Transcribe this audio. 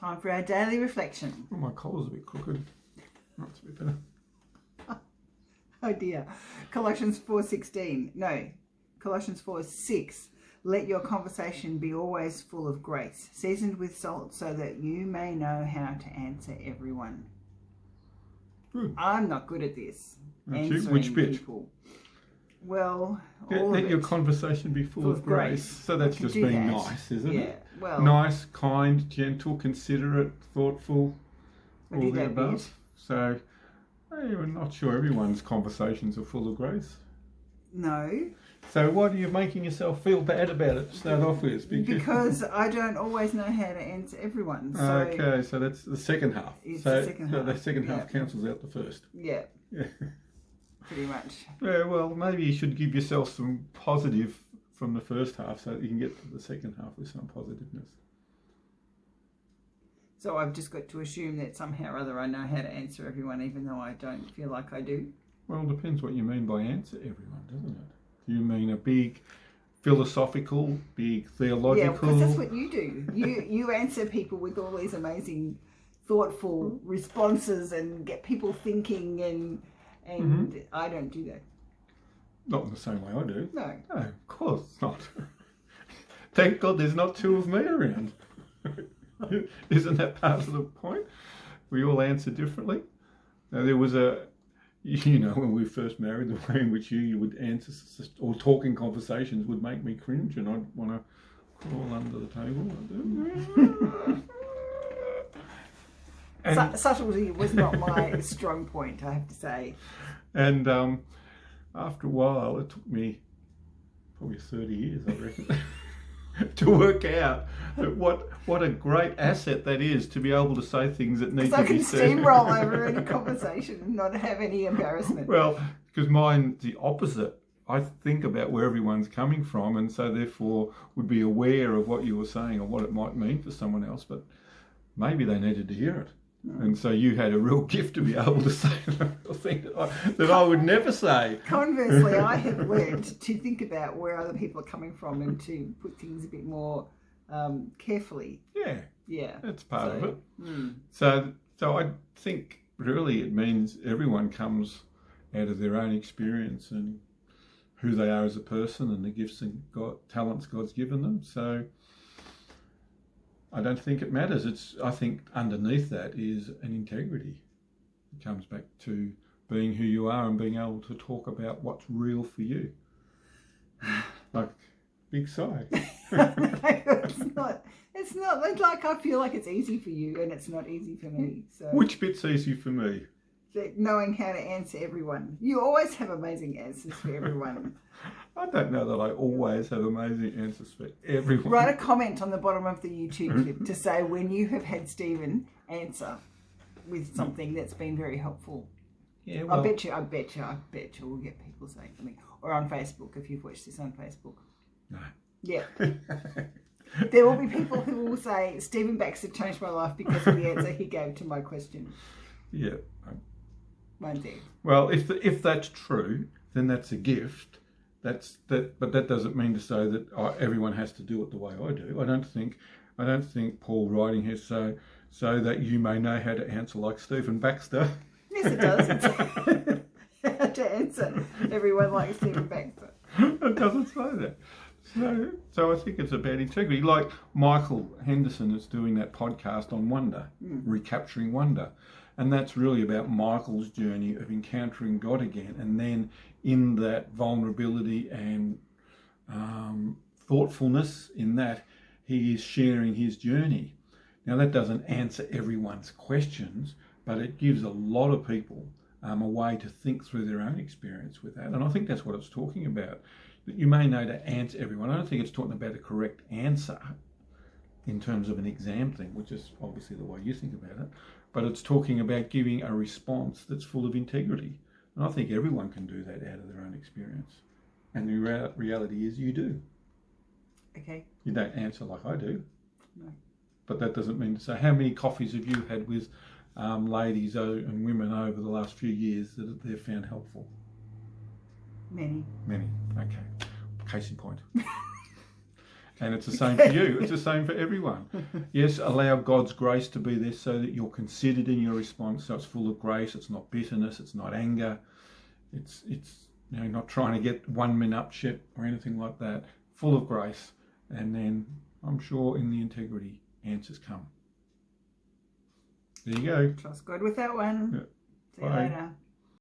Time for our daily reflection. Oh, my collar's a bit crooked. That's a bit better. Oh dear. Colossians 4:6. Let your conversation be always full of grace, seasoned with salt, so that you may know how to answer everyone. Good. I'm not good at this. Answering which bit? People. Well, let your conversation be full of grace. So that's just being nice, isn't it? Well, nice, kind, gentle, considerate, thoughtful, all the above. Bit. So we're not sure everyone's conversations are full of grace. No. So why are you making yourself feel bad about it to start off with? Because I don't always know how to answer everyone. So okay, so that's the second half. It's the second half. The second half cancels out the first. Yeah. Pretty much. Yeah, well, maybe you should give yourself some positive from the first half so that you can get to the second half with some positiveness. So I've just got to assume that somehow or other I know how to answer everyone, even though I don't feel like I do. Well, it depends what you mean by answer everyone, doesn't it? Do you mean a big philosophical, big theological? Yeah, because that's what you do. You answer people with all these amazing, thoughtful responses and get people thinking, and I don't do that. Not in the same way I do. No. No, of course not. Thank God there's not two of me around. Isn't that part of the point? We all answer differently. Now, there was when we first married, the way in which you would answer or talk in conversations would make me cringe, and I'd want to crawl under the table. Subtlety was not my strong point, I have to say. And after a while, it took me probably 30 years, I reckon, to work out that what a great asset that is to be able to say things that need to be said. I can steamroll over any conversation and not have any embarrassment. Well, because mine's the opposite. I think about where everyone's coming from, and so therefore would be aware of what you were saying or what it might mean for someone else, but maybe they needed to hear it. And so you had a real gift to be able to say a thing that I would never say. Conversely, I have learned to think about where other people are coming from and to put things a bit more carefully. Yeah. That's part of it. So I think really it means everyone comes out of their own experience and who they are as a person and the gifts and talents God's given them. So I don't think it matters. I think underneath that is an integrity. It comes back to being who you are and being able to talk about what's real for you. Like, big sigh. It's not like I feel like it's easy for you, and it's not easy for me. So which bit's easy for me? Knowing how to answer everyone. You always have amazing answers for everyone. I don't know that I always have amazing answers for everyone. Write a comment on the bottom of the YouTube clip to say when you have had Stephen answer with something that's been very helpful. Yeah, well, I bet you we'll get people saying something. Or on Facebook, if you've watched this on Facebook. No. Yeah. There will be people who will say, Stephen Baxter changed my life because of the answer he gave to my question. Yeah. Won't there? Well, if that's true, then that's a gift. But that doesn't mean to say that everyone has to do it the way I do. I don't think Paul writing here so that you may know how to answer like Stephen Baxter. Yes, it does. How to answer everyone like Stephen Baxter. It doesn't say that. So I think it's about integrity. Like Michael Henderson is doing that podcast on wonder, recapturing wonder. And that's really about Michael's journey of encountering God again. And then in that vulnerability and thoughtfulness in that, he is sharing his journey. Now, that doesn't answer everyone's questions, but it gives a lot of people a way to think through their own experience with that. And I think that's what it's talking about. That you may know to answer everyone. I don't think it's talking about a correct answer in terms of an exam thing, which is obviously the way you think about it. But it's talking about giving a response that's full of integrity. And I think everyone can do that out of their own experience. And the reality is you do. Okay. You don't answer like I do. No. But that doesn't mean to say, how many coffees have you had with ladies and women over the last few years that they've found helpful? Many. Okay. Case in point. And it's the same for you. It's the same for everyone. Yes, allow God's grace to be there so that you're considered in your response. So it's full of grace. It's not bitterness. It's not anger. It's not trying to get one-minupship or anything like that. Full of grace. And then I'm sure in the integrity, answers come. There you go. Trust God with that one. Yeah. See you Bye. later.